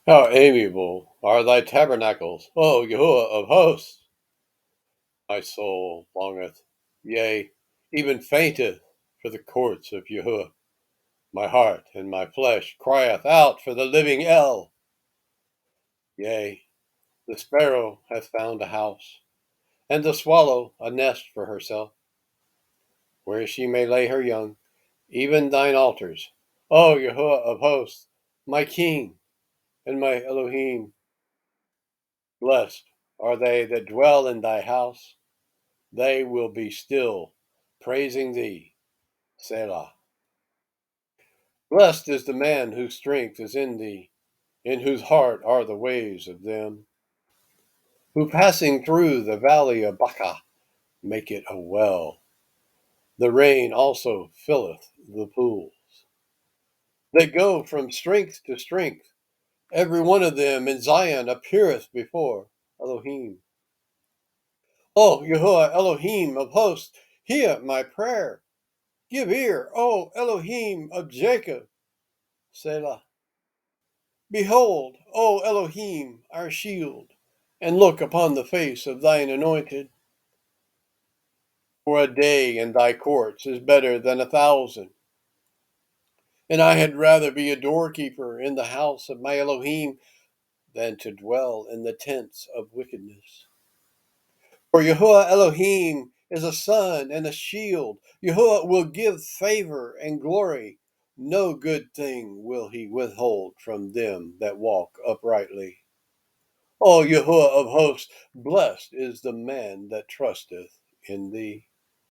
How amiable are thy tabernacles, O Yahuwah of hosts! My soul longeth, yea, even fainteth for the courts of Yahuwah. My heart and my flesh crieth out for the living El. Yea, the sparrow hath found a house, and the swallow a nest for herself, where she may lay her young, even thine altars, O Yahuwah of hosts, my King and my Elohim. Blessed are they that dwell in thy house. They will be still praising thee. Selah. Blessed is the man whose strength is in thee, in whose heart are the ways of them, who passing through the valley of Baca make it a well. The rain also filleth the pools. They go from strength to strength. Every one of them in Zion appeareth before Elohim. O Yahuwah Elohim of hosts, hear my prayer. Give ear, O Elohim of Jacob. Selah. Behold, O Elohim, our shield, and look upon the face of thine anointed. For a day in thy courts is better than 1,000. And I had rather be a doorkeeper in the house of my Elohim than to dwell in the tents of wickedness. For Yahuwah Elohim is a sun and a shield. Yahuwah will give favor and glory. No good thing will he withhold from them that walk uprightly. O Yahuwah of hosts, blessed is the man that trusteth in thee.